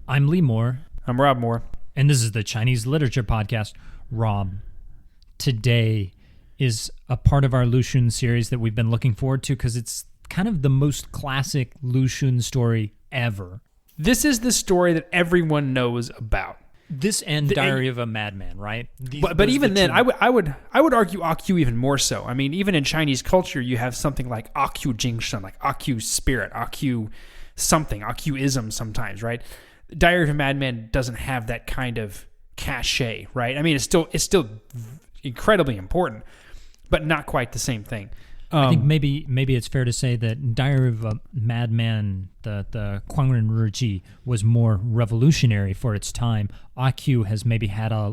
I'm Lee Moore. I'm Rob Moore. And this is the Chinese Literature Podcast. Rob, today is a part of our Lu Xun series that we've been looking forward to because it's kind of the most classic Lu Xun story ever. This is the story that everyone knows about. This and Diary of a Madman, right? But even then, I would argue A Q even more so. I mean, even in Chinese culture, you have something like A Q Jingshen, like A Q spirit, A Q something, A Q-ism sometimes, right? Diary of a Madman doesn't have that kind of cachet, right? I mean, it's still incredibly important, but not quite the same thing. I think maybe it's fair to say that Diary of a Madman, the Kuangren Riji, was more revolutionary for its time. A Q has maybe had a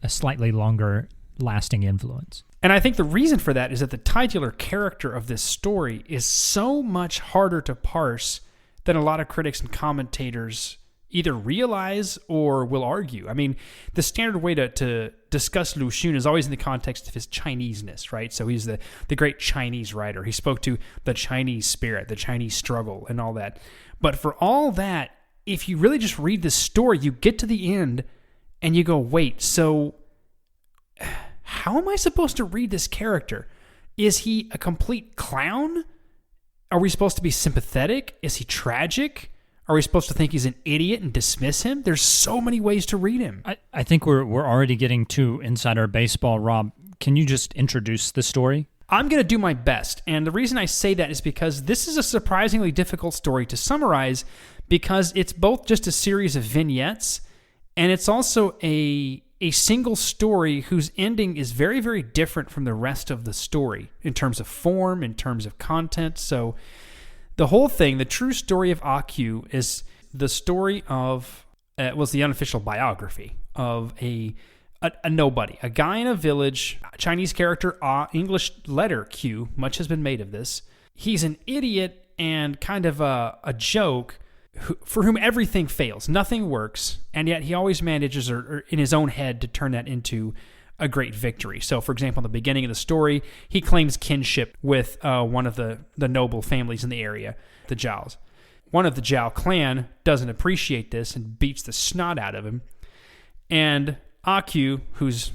slightly longer lasting influence. And I think the reason for that is that the titular character of this story is so much harder to parse than a lot of critics and commentators either realize or will argue. I mean, the standard way to discuss Lu Xun is always in the context of his Chineseness, right? So he's the great Chinese writer. He spoke to the Chinese spirit, the Chinese struggle, and all that. But for all that, if you really just read the story, you get to the end and you go, wait, so how am I supposed to read this character? Is he a complete clown? Are we supposed to be sympathetic? Is he tragic? Are we supposed to think he's an idiot and dismiss him? There's so many ways to read him. I think we're already getting too insider baseball. Rob, can you just introduce the story? I'm going to do my best. And the reason I say that is because this is a surprisingly difficult story to summarize because it's both just a series of vignettes and it's also a single story whose ending is very, very different from the rest of the story in terms of form, in terms of content. So the whole thing, the true story of A Q, is the story of, was the unofficial biography of a nobody, a guy in a village, Chinese character A, English letter Q, much has been made of this. He's an idiot and kind of a joke for whom everything fails, nothing works, and yet he always manages or in his own head to turn that into a great victory. So, for example, in the beginning of the story, he claims kinship with one of the noble families in the area, the Zhaos. One of the Zhao clan doesn't appreciate this and beats the snot out of him. And A Q, who's,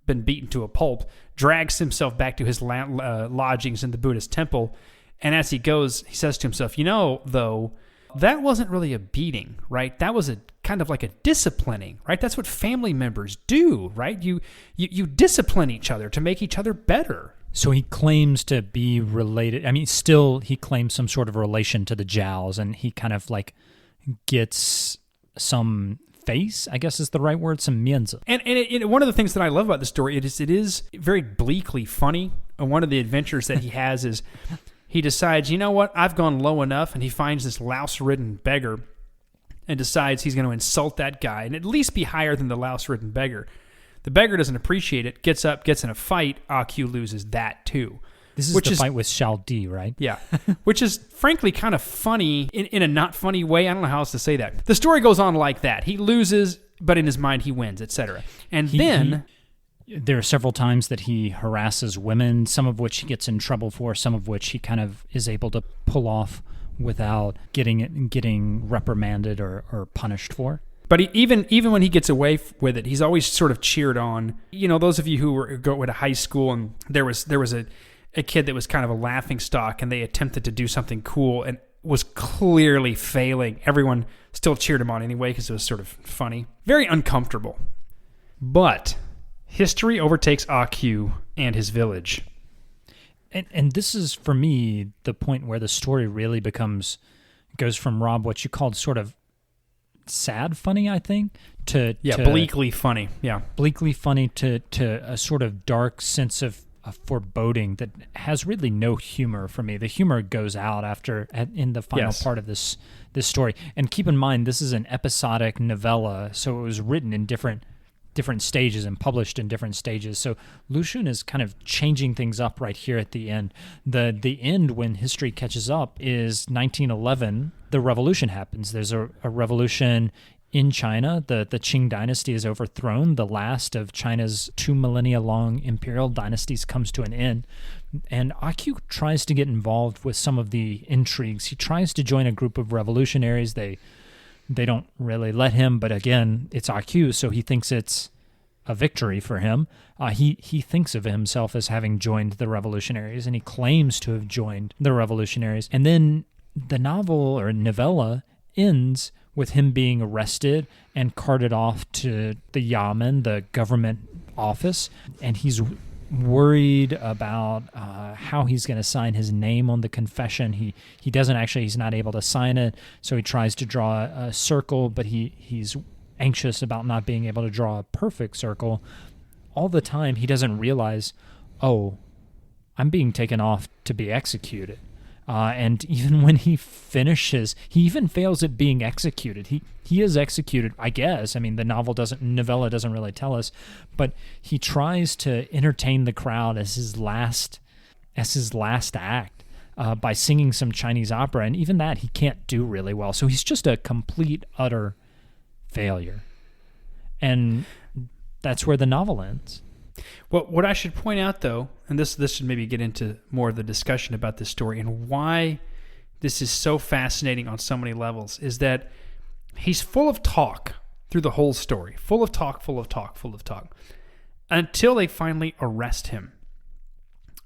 been beaten to a pulp, drags himself back to his lodgings in the Buddhist temple. And as he goes, he says to himself, though, that wasn't really a beating, right? That was a kind of like a disciplining, right? That's what family members do, right? You discipline each other to make each other better. So he claims to be related. I mean, still he claims some sort of relation to the Zhaos, and he kind of like gets some face, I guess is the right word, some mianzi. And one of the things that I love about the story, it is very bleakly funny. And one of the adventures that he has is he decides, you know what, I've gone low enough, and he finds this louse-ridden beggar and decides he's going to insult that guy and at least be higher than the louse-ridden beggar. The beggar doesn't appreciate it, gets up, gets in a fight. A Q loses that too. This is the fight with Xiao Di, right? Yeah, which is frankly kind of funny in a not funny way. I don't know how else to say that. The story goes on like that. He loses, but in his mind he wins, etc. And there are several times that he harasses women, some of which he gets in trouble for, some of which he kind of is able to pull off without getting reprimanded or punished for. But even when he gets away with it, he's always sort of cheered on. Those of you who go to high school and there was a kid that was kind of a laughing stock and they attempted to do something cool and was clearly failing. Everyone still cheered him on anyway because it was sort of funny. Very uncomfortable. But history overtakes A Q and his village. And this is, for me, the point where the story really goes from, Rob, what you called sort of sad funny, I think, to bleakly funny. Yeah. Bleakly funny to a sort of dark sense of foreboding that has really no humor for me. The humor goes out in the final part of this story. And keep in mind, this is an episodic novella, so it was written in different stages and published in different stages. So Lu Xun is kind of changing things up right here at the end. The end, when history catches up, is 1911. The revolution happens. There's a revolution in China. The Qing dynasty is overthrown. The last of China's 2 millennia long imperial dynasties comes to an end. And A Q tries to get involved with some of the intrigues. He tries to join a group of revolutionaries. They They don't really let him, but again, it's A Q, so he thinks it's a victory for him. He thinks of himself as having joined the revolutionaries, and he claims to have joined the revolutionaries. And then the novel or novella ends with him being arrested and carted off to the Yamen, the government office, and he's worried about how he's going to sign his name on the confession. He doesn't actually, he's not able to sign it, so he tries to draw a circle, but he's anxious about not being able to draw a perfect circle. All the time, he doesn't realize, oh, I'm being taken off to be executed. And even when he finishes, he even fails at being executed. He is executed, I guess. I mean, the novella doesn't really tell us, but he tries to entertain the crowd as his last act by singing some Chinese opera, and even that he can't do really well. So he's just a complete, utter failure, and that's where the novel ends. Well, what I should point out, though, and this should maybe get into more of the discussion about this story and why this is so fascinating on so many levels, is that he's full of talk through the whole story. Full of talk, until they finally arrest him.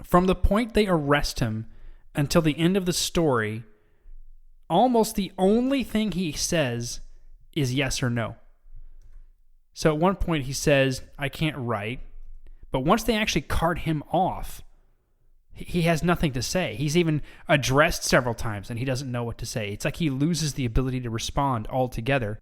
From the point they arrest him until the end of the story, almost the only thing he says is yes or no. So at one point he says, I can't write. But once they actually cart him off, he has nothing to say. He's even addressed several times, and he doesn't know what to say. It's like he loses the ability to respond altogether.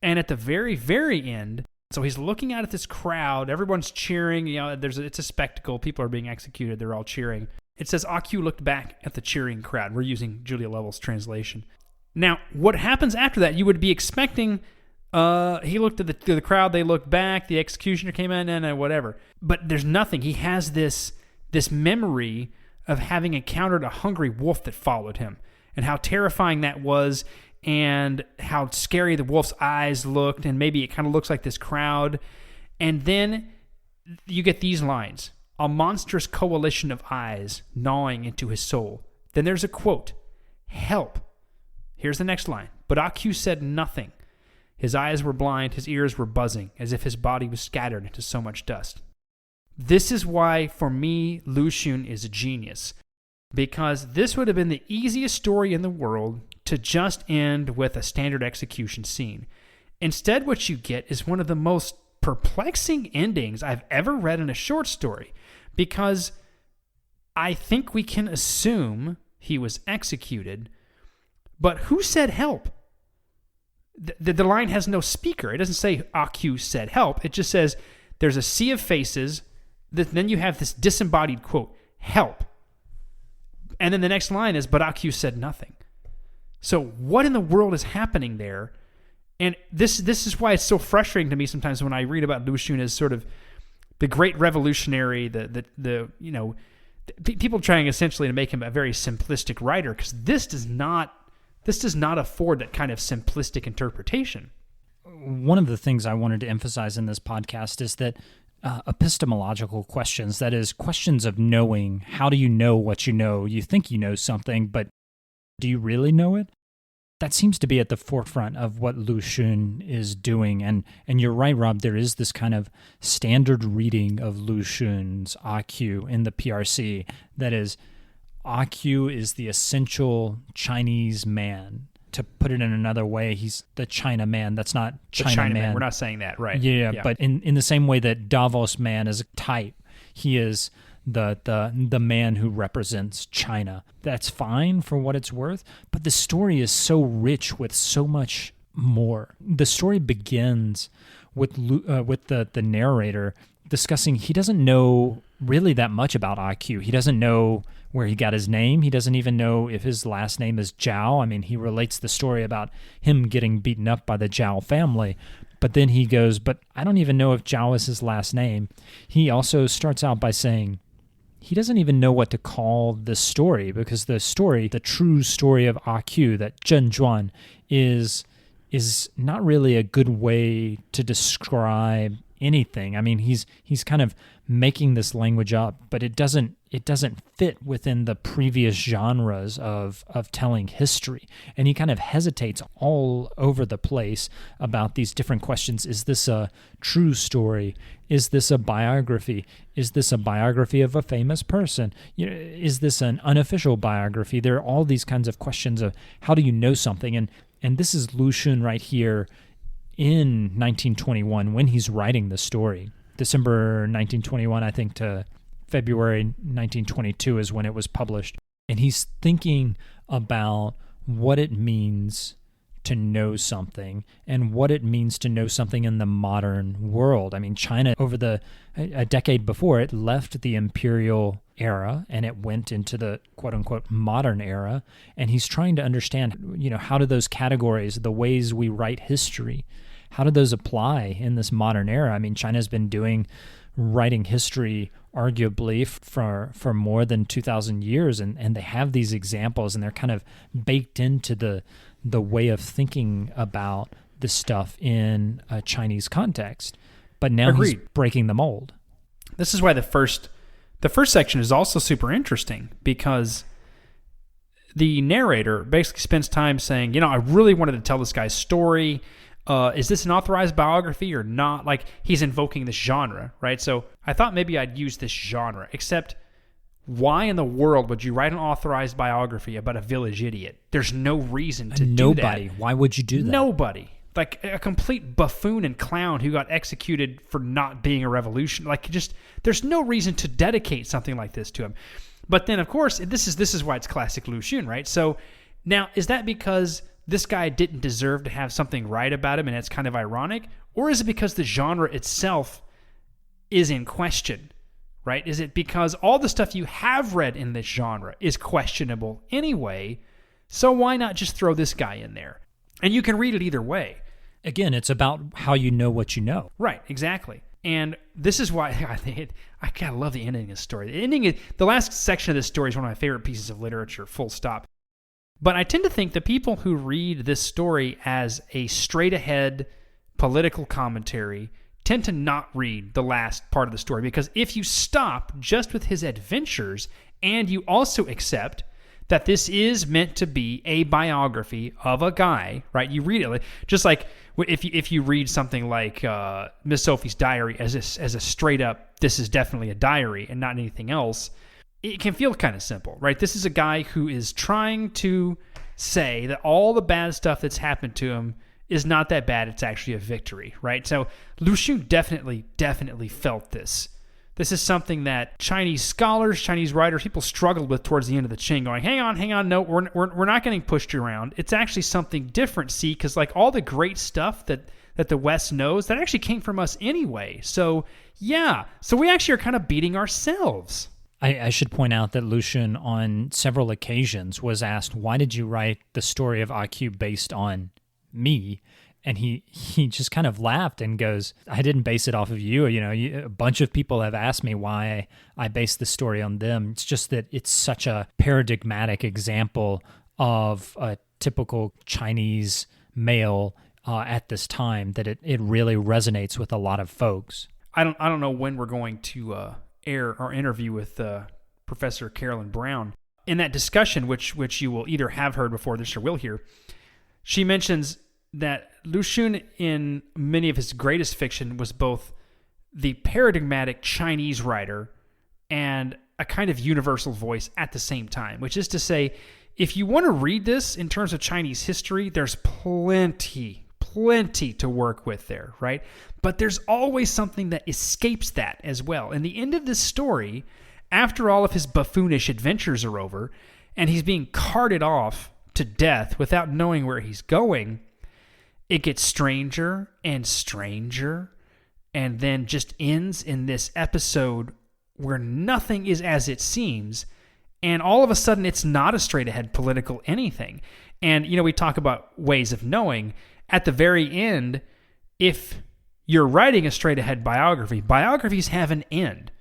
And at the very, very end, so he's looking out at this crowd. Everyone's cheering. You know, it's a spectacle. People are being executed. They're all cheering. It says, A Q looked back at the cheering crowd. We're using Julia Lovell's translation. Now, what happens after that? You would be expecting... he looked at the crowd, they looked back, the executioner came in, and whatever. But there's nothing. He has this memory of having encountered a hungry wolf that followed him, and how terrifying that was, and how scary the wolf's eyes looked, and maybe it kind of looks like this crowd. And then you get these lines, a monstrous coalition of eyes gnawing into his soul. Then there's a quote, help. Here's the next line, but A Q said nothing. His eyes were blind, his ears were buzzing, as if his body was scattered into so much dust. This is why, for me, Lu Xun is a genius. Because this would have been the easiest story in the world to just end with a standard execution scene. Instead, what you get is one of the most perplexing endings I've ever read in a short story. Because I think we can assume he was executed, but who said help? The line has no speaker. It doesn't say A Q said help. It just says there's a sea of faces. Then you have this disembodied quote, help. And then the next line is, but A Q said nothing. So what in the world is happening there? And this is why it's so frustrating to me sometimes when I read about Lu Xun as sort of the great revolutionary, people trying essentially to make him a very simplistic writer, because this does not afford that kind of simplistic interpretation. One of the things I wanted to emphasize in this podcast is that epistemological questions, that is, questions of knowing, how do you know what you know? You think you know something, but do you really know it? That seems to be at the forefront of what Lu Xun is doing. And you're right, Rob, there is this kind of standard reading of Lu Xun's A Q in the PRC. That is, A Q is the essential Chinese man. To put it in another way, he's the China man. That's not China man. We're not saying that, right? Yeah. But in the same way that Davos man is a type, he is the man who represents China. That's fine for what it's worth, but the story is so rich with so much more. The story begins with the narrator discussing he doesn't know really that much about A Q. He doesn't know where he got his name. He doesn't even know if his last name is Zhao. I mean, he relates the story about him getting beaten up by the Zhao family. But then he goes, but I don't even know if Zhao is his last name. He also starts out by saying he doesn't even know what to call this story, because the true story of A Q, that Zhen Zhuan, is not really a good way to describe anything. I mean, he's kind of making this language up, but it doesn't it doesn't fit within the previous genres of telling history. And he kind of hesitates all over the place about these different questions. Is this a true story? Is this a biography? Is this a biography of a famous person? Is this an unofficial biography? There are all these kinds of questions of how do you know something? And this is Lu Xun right here in 1921 when he's writing the story. December 1921, I think, to February 1922 is when it was published. And he's thinking about what it means to know something and what it means to know something in the modern world. I mean, China, over a decade before, it left the imperial era and it went into the quote-unquote modern era. And he's trying to understand, how do those categories, the ways we write history, how do those apply in this modern era? I mean, China's been writing history arguably for more than 2,000 years, and they have these examples, and they're kind of baked into the way of thinking about this stuff in a Chinese context. But now he's breaking the mold. This is why the first section is also super interesting, because the narrator basically spends time saying, I really wanted to tell this guy's story. Is this an authorized biography or not? Like, he's invoking this genre, right? So I thought maybe I'd use this genre, except why in the world would you write an authorized biography about a village idiot? There's no reason to do that. Nobody. Why would you do that? Nobody. Like a complete buffoon and clown who got executed for not being a revolution. There's no reason to dedicate something like this to him. But then, of course, this is why it's classic Lu Xun, right? So now, is that because this guy didn't deserve to have something right about him and it's kind of ironic? Or is it because the genre itself is in question, right? Is it because all the stuff you have read in this genre is questionable anyway, so why not just throw this guy in there? And you can read it either way. Again, it's about how you know what you know. Right, exactly. And this is why I kind of love the ending of this story. The last section of this story is one of my favorite pieces of literature, full stop. But I tend to think the people who read this story as a straight-ahead political commentary tend to not read the last part of the story, because if you stop just with his adventures and you also accept that this is meant to be a biography of a guy, right? You read it just like if you read something like Miss Sophie's Diary as a straight-up, this is definitely a diary and not anything else, it can feel kind of simple, right? This is a guy who is trying to say that all the bad stuff that's happened to him is not that bad. It's actually a victory, right? So Lu Xun definitely felt this. This is something that Chinese scholars, Chinese writers, people struggled with towards the end of the Qing, going, hang on, no, we're not getting pushed around. It's actually something different, see, because like all the great stuff that the West knows, that actually came from us anyway. So yeah, so we actually are kind of beating ourselves. I should point out that Lu Xun on several occasions was asked, why did you write the story of A Q based on me? And he just kind of laughed and goes, I didn't base it off of you. A bunch of people have asked me why I based the story on them. It's just that it's such a paradigmatic example of a typical Chinese male at this time that it really resonates with a lot of folks. I don't know when we're going to air our interview with Professor Carolyn Brown. In that discussion, which you will either have heard before this or will hear, she mentions that Lu Xun, in many of his greatest fiction, was both the paradigmatic Chinese writer and a kind of universal voice at the same time, which is to say, if you want to read this in terms of Chinese history, there's plenty to work with there, right? But there's always something that escapes that as well. And the end of this story, after all of his buffoonish adventures are over, and he's being carted off to death without knowing where he's going, it gets stranger and stranger, and then just ends in this episode where nothing is as it seems, and all of a sudden it's not a straight-ahead political anything. And, we talk about ways of knowing. At the very end, if you're writing a straight-ahead biography, biographies have an end.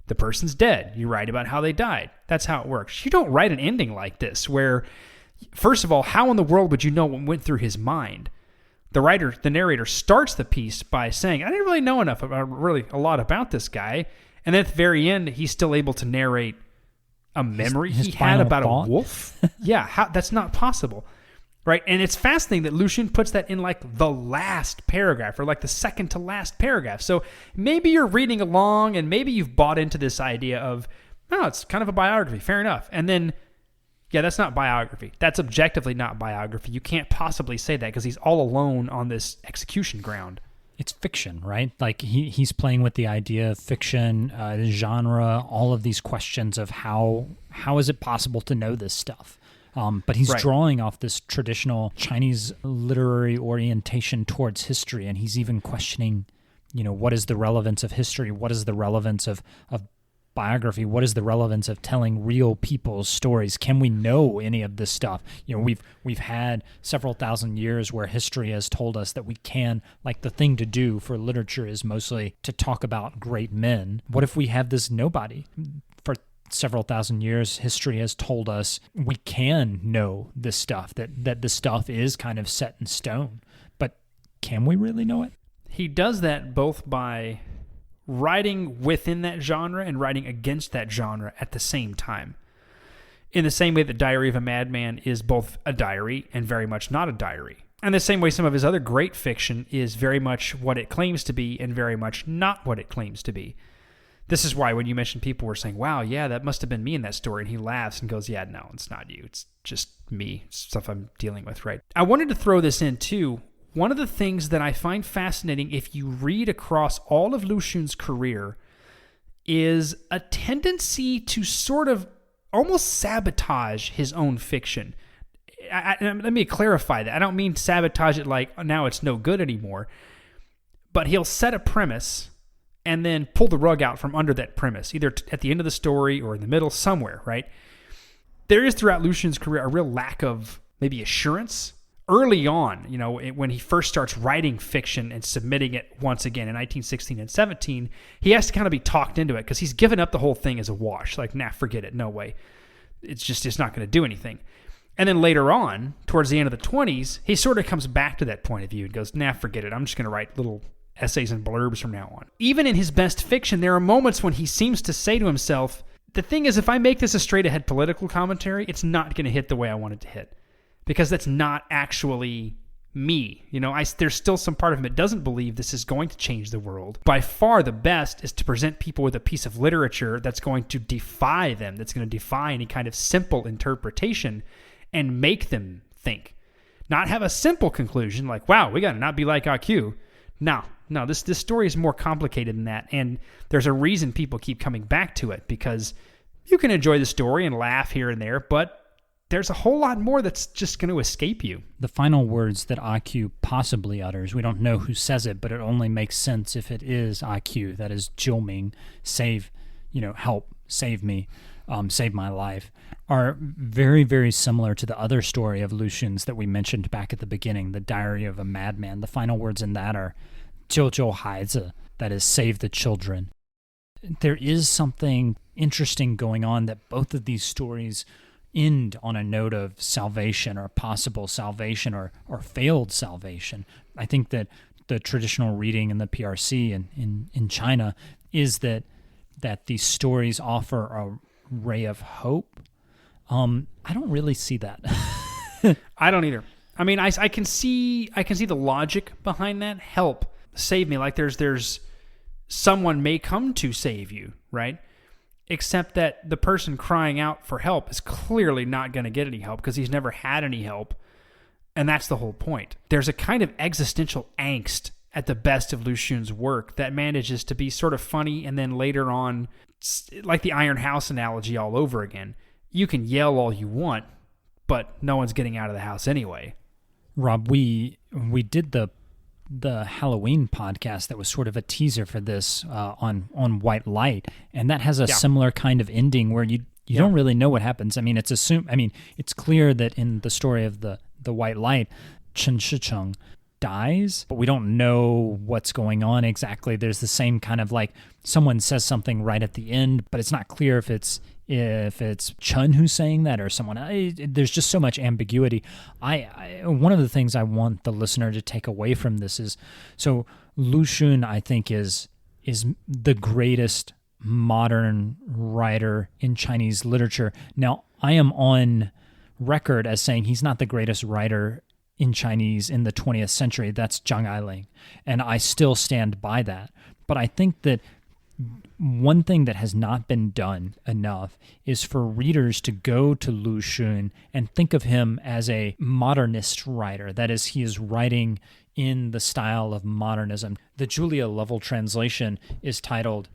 The person's dead. You write about how they died. That's how it works. You don't write an ending like this where, first of all, how in the world would you know what went through his mind? The narrator starts the piece by saying, I didn't really know enough about a lot about this guy. And then at the very end, he's still able to narrate a memory his he had about final a wolf? Yeah, that's not possible. Right? And it's fascinating that Lu Xun puts that in like the last paragraph or like the second to last paragraph. So maybe you're reading along and maybe you've bought into this idea of, oh, it's kind of a biography. Fair enough. And then, yeah, that's not biography. That's objectively not biography. You can't possibly say that because he's all alone on this execution ground. It's fiction, right? Like he's playing with the idea of fiction, the genre, all of these questions of how is it possible to know this stuff? But he's drawing off this traditional Chinese literary orientation towards history, and he's even questioning, what is the relevance of history? What is the relevance of biography? What is the relevance of telling real people's stories? Can we know any of this stuff? We've had several thousand years where history has told us that we can, like the thing to do for literature is mostly to talk about great men. What if we have this nobody? For several thousand years, history has told us we can know this stuff, that this stuff is kind of set in stone. But can we really know it? He does that both by writing within that genre and writing against that genre at the same time. In the same way that Diary of a Madman is both a diary and very much not a diary. And the same way some of his other great fiction is very much what it claims to be and very much not what it claims to be. This is why when you mentioned people were saying, wow, yeah, that must have been me in that story. And he laughs and goes, yeah, no, it's not you. It's just me. It's stuff I'm dealing with, right? I wanted to throw this in too. One of the things that I find fascinating if you read across all of Lu Xun's career is a tendency to sort of almost sabotage his own fiction. Let me clarify that. I don't mean sabotage it like now it's no good anymore, but he'll set a premise and then pull the rug out from under that premise, either at the end of the story or in the middle, somewhere, right? There is throughout Lu Xun's career a real lack of maybe assurance. Early on, when he first starts writing fiction and submitting it once again in 1916 and 17, he has to kind of be talked into it because he's given up the whole thing as a wash. Like, nah, forget it. No way. It's not going to do anything. And then later on, towards the end of the 20s, he sort of comes back to that point of view and goes, nah, forget it. I'm just going to write little essays and blurbs from now on. Even in his best fiction, there are moments when he seems to say to himself, the thing is, if I make this a straight-ahead political commentary, it's not going to hit the way I want it to hit. Because that's not actually me. There's still some part of him that doesn't believe this is going to change the world. By far the best is to present people with a piece of literature that's going to defy them, that's going to defy any kind of simple interpretation and make them think. Not have a simple conclusion like, wow, we got to not be like AQ. No, this story is more complicated than that. And there's a reason people keep coming back to it, because you can enjoy the story and laugh here and there, but there's a whole lot more that's just going to escape you. The final words that AQ possibly utters, we don't know who says it, but it only makes sense if it is AQ, that is Jiuming, save, help, save me, save my life, are very, very similar to the other story of Lu Xun's that we mentioned back at the beginning, the Diary of a Madman. The final words in that are 救救孩子, that is, save the children. There is something interesting going on that both of these stories end on a note of salvation or possible salvation or failed salvation. I think that the traditional reading in the PRC and in China is that these stories offer a ray of hope. I don't really see that. I don't either. I mean, I can see the logic behind that. Help, save me. Like there's someone may come to save you, right? Except that the person crying out for help is clearly not going to get any help because he's never had any help. And that's the whole point. There's a kind of existential angst at the best of Lu Xun's work that manages to be sort of funny, and then later on, like the Iron House analogy all over again. You can yell all you want, but no one's getting out of the house anyway. Rob, we did the Halloween podcast that was sort of a teaser for this on White Light, and that has a similar kind of ending where you don't really know what happens. I mean, it's clear that in the story of the White Light, Chen Shicheng dies, but we don't know what's going on exactly. There's the same kind of like someone says something right at the end, but it's not clear if it's Chen who's saying that or someone. There's just so much ambiguity. One of the things I want the listener to take away from this is, so Lu Xun, I think, is the greatest modern writer in Chinese literature. Now, I am on record as saying he's not the greatest writer in Chinese in the 20th century. That's Zhang Ailing, and I still stand by that. But I think that one thing that has not been done enough is for readers to go to Lu Xun and think of him as a modernist writer. That is, he is writing in the style of modernism. The Julia Lovell translation is titled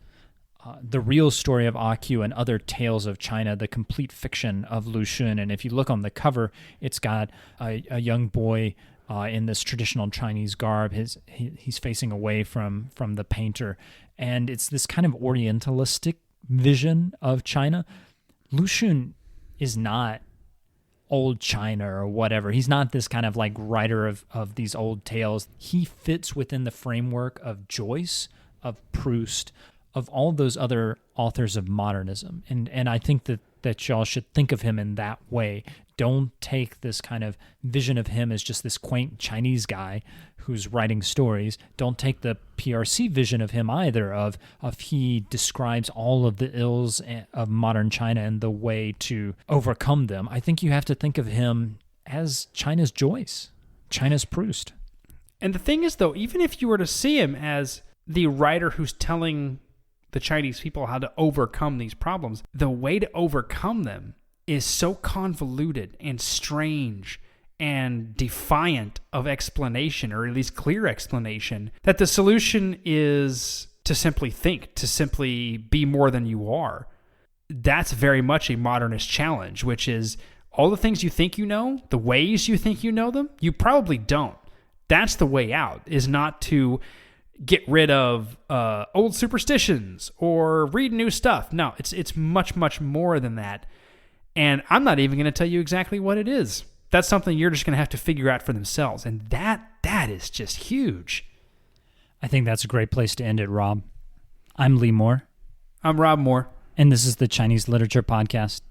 The Real Story of A Q and Other Tales of China, the Complete Fiction of Lu Xun. And if you look on the cover, it's got a young boy in this traditional Chinese garb. He's facing away from the painter. And it's this kind of orientalistic vision of China. Lu Xun is not old China or whatever. He's not this kind of like writer of these old tales. He fits within the framework of Joyce, of Proust, of all those other authors of modernism. And I think that y'all should think of him in that way. Don't take this kind of vision of him as just this quaint Chinese guy who's writing stories. Don't take the PRC vision of him either, of he describes all of the ills of modern China and the way to overcome them. I think you have to think of him as China's Joyce, China's Proust. And the thing is, though, even if you were to see him as the writer who's telling the Chinese people how to overcome these problems, the way to overcome them is so convoluted and strange and defiant of explanation, or at least clear explanation, that the solution is to simply think, to simply be more than you are. That's very much a modernist challenge, which is all the things you think you know, the ways you think you know them, you probably don't. That's the way out, is not to get rid of old superstitions or read new stuff. No, it's much, much more than that. And I'm not even going to tell you exactly what it is. That's something you're just going to have to figure out for themselves. And that is just huge. I think that's a great place to end it, Rob. I'm Lee Moore. I'm Rob Moore. And this is the Chinese Literature Podcast.